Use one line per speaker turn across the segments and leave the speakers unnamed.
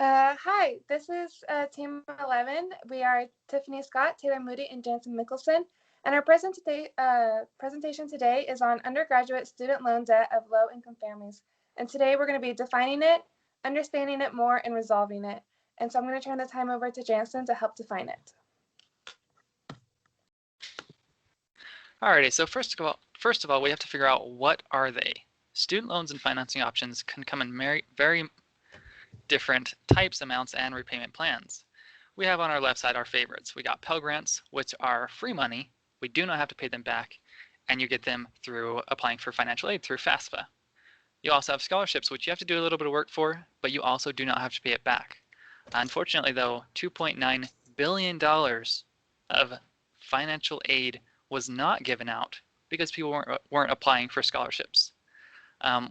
Hi, this is Team 11. We are Tiffany Scott, Taylor Moody, and Jansen Mickelson. And our presentation today is on undergraduate student loan debt of low-income families. And today we're going to be defining it, understanding it more, and resolving it. And so I'm going to turn the time over to Jansen to help define it.
Alrighty, so first of all, we have to figure out what are they. Student loans and financing options can come in very different types, amounts, and repayment plans. We have on our left side our favorites. We got Pell Grants, which are free money. We do not have to pay them back, and you get them through applying for financial aid through FAFSA. You also have scholarships, which you have to do a little bit of work for, but you also do not have to pay it back. Unfortunately, though, $2.9 billion of financial aid was not given out because people weren't applying for scholarships.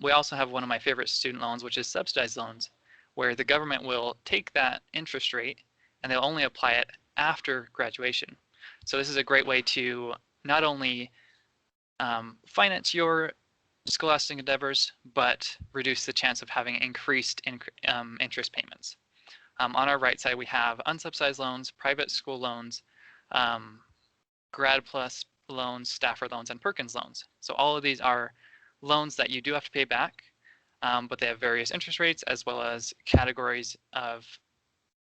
We also have one of my favorite student loans, which is subsidized loans, where the government will take that interest rate and they'll only apply it after graduation. So this is a great way to not only finance your scholastic endeavors, but reduce the chance of having increased interest payments. On our right side, we have unsubsidized loans, private school loans, Grad Plus loans, Stafford loans, and Perkins loans. So all of these are loans that you do have to pay back, but they have various interest rates as well as categories of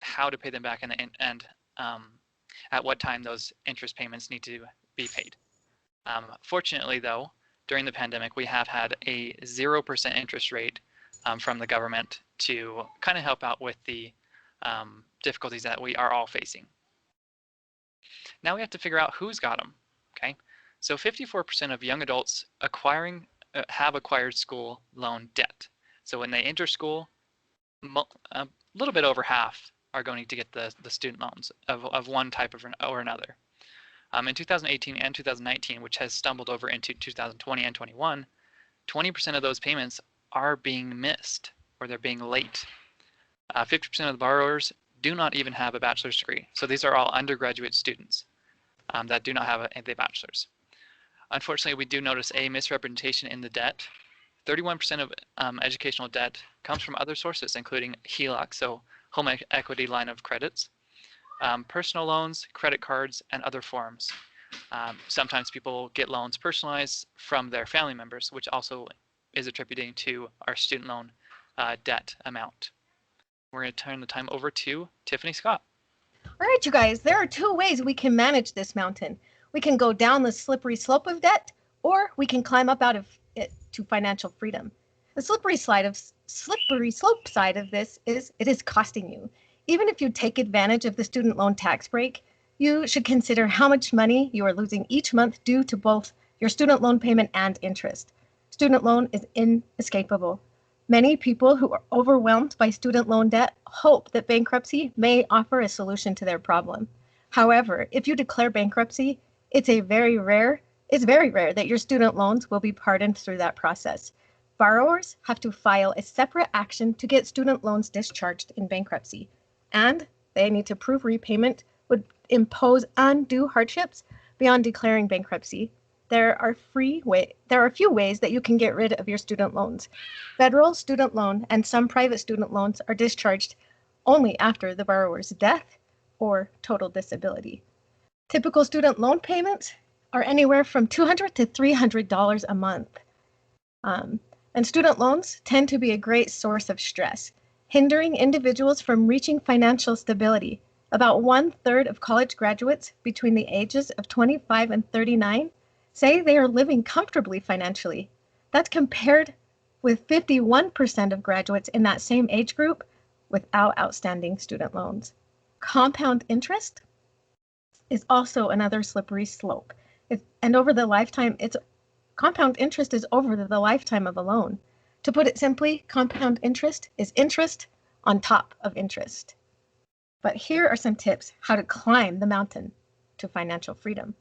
how to pay them back and at what time those interest payments need to be paid. Fortunately, though, during the pandemic, we have had a 0% interest rate from the government to kind of help out with the difficulties that we are all facing. Now we have to figure out who's got them. Okay, so 54% of young adults have acquired school loan debt. So when they enter school, a little bit over half are going to get the student loans of one type or another. In 2018 and 2019, which has stumbled over into 2020 and 21, 20% of those payments are being missed or they're being late. 50% of the borrowers do not even have a bachelor's degree. So these are all undergraduate students that do not have a bachelor's. Unfortunately, we do notice a misrepresentation in the debt. 31% of educational debt comes from other sources, including HELOC, so home equity line of credits, personal loans, credit cards, and other forms. Sometimes people get loans personalized from their family members, which also is attributing to our student loan debt amount. We're going to turn the time over to Tiffany Scott.
All right, you guys, there are two ways we can manage this mountain. We can go down the slippery slope of debt, or we can climb up out of it to financial freedom. The slippery slope side of this is it is costing you. Even if you take advantage of the student loan tax break, you should consider how much money you are losing each month due to both your student loan payment and interest. Student loan is inescapable. Many people who are overwhelmed by student loan debt hope that bankruptcy may offer a solution to their problem. However, if you declare bankruptcy, it's very rare that your student loans will be pardoned through that process. Borrowers have to file a separate action to get student loans discharged in bankruptcy, and they need to prove repayment would impose undue hardships beyond declaring bankruptcy. There are a few ways that you can get rid of your student loans. Federal student loan and some private student loans are discharged only after the borrower's death or total disability. Typical student loan payments are anywhere from $200 to $300 a month. And student loans tend to be a great source of stress, hindering individuals from reaching financial stability. About 1/3 of college graduates between the ages of 25 and 39 say they are living comfortably financially. That's compared with 51% of graduates in that same age group without outstanding student loans. Compound interest is also another slippery slope. Compound interest is over the lifetime of a loan. To put it simply, compound interest is interest on top of interest. But here are some tips how to climb the mountain to financial freedom.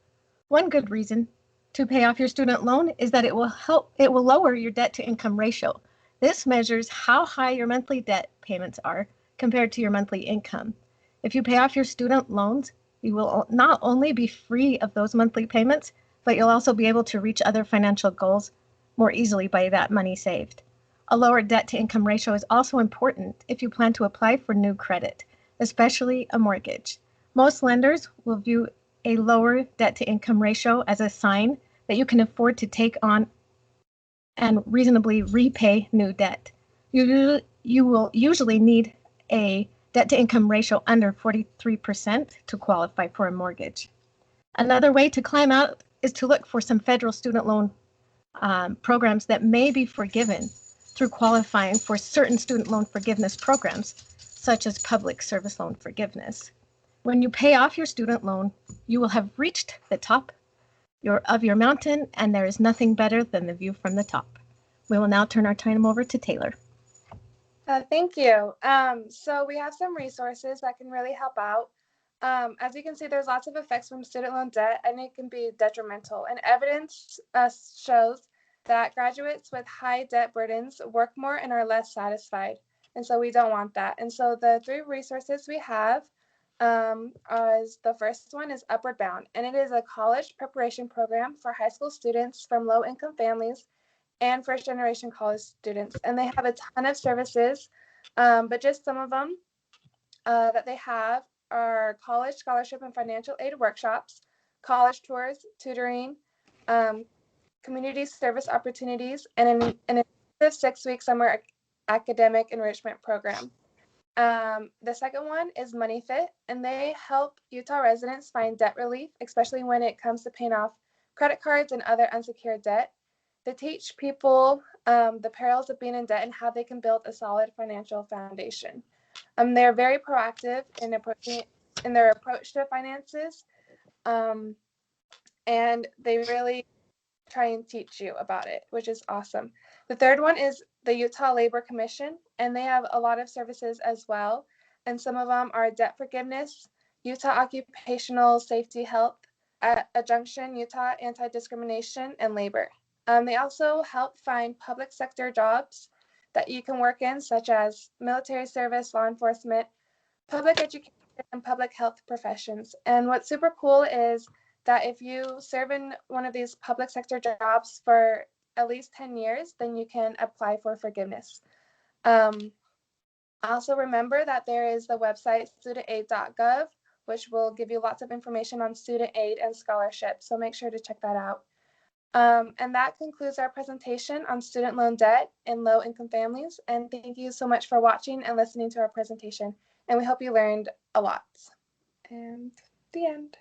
One good reason to pay off your student loan is that it will lower your debt to income ratio. This measures how high your monthly debt payments are compared to your monthly income. If you pay off your student loans, you will not only be free of those monthly payments, but you'll also be able to reach other financial goals more easily by that money saved. A lower debt-to-income ratio is also important if you plan to apply for new credit, especially a mortgage. Most lenders will view a lower debt-to-income ratio as a sign that you can afford to take on and reasonably repay new debt. You will usually need a debt-to-income ratio under 43% to qualify for a mortgage. Another way to climb out is to look for some federal student loan programs that may be forgiven through qualifying for certain student loan forgiveness programs, such as public service loan forgiveness. When you pay off your student loan, you will have reached the top of your mountain, and there is nothing better than the view from the top. We will now turn our time over to Taylor.
Thank you. So we have some resources that can really help out. As you can see, there's lots of effects from student loan debt, and it can be detrimental. And evidence shows that graduates with high debt burdens work more and are less satisfied. And so we don't want that. And so the 3 resources we have is the first one is Upward Bound, and it is a college preparation program for high school students from low-income families and first-generation college students. And they have a ton of services, but just some of them that they have are college scholarship and financial aid workshops, college tours, tutoring, community service opportunities, and an intensive 6-week summer academic enrichment program. The second one is Money Fit, and they help Utah residents find debt relief, especially when it comes to paying off credit cards and other unsecured debt. They teach people the perils of being in debt and how they can build a solid financial foundation. They're very proactive in their approach to finances, and they really try and teach you about it, which is awesome. The third one is the Utah Labor Commission, and they have a lot of services as well. And some of them are debt forgiveness, Utah Occupational Safety Health, Adjunction, Utah Anti-Discrimination, and Labor. They also help find public sector jobs that you can work in, such as military service, law enforcement, public education, and public health professions. And what's super cool is that if you serve in one of these public sector jobs for at least 10 years, then you can apply for forgiveness. Also remember that there is the website studentaid.gov, which will give you lots of information on student aid and scholarships, so make sure to check that out. And that concludes our presentation on student loan debt in low-income families. And thank you so much for watching and listening to our presentation. And we hope you learned a lot. And the end.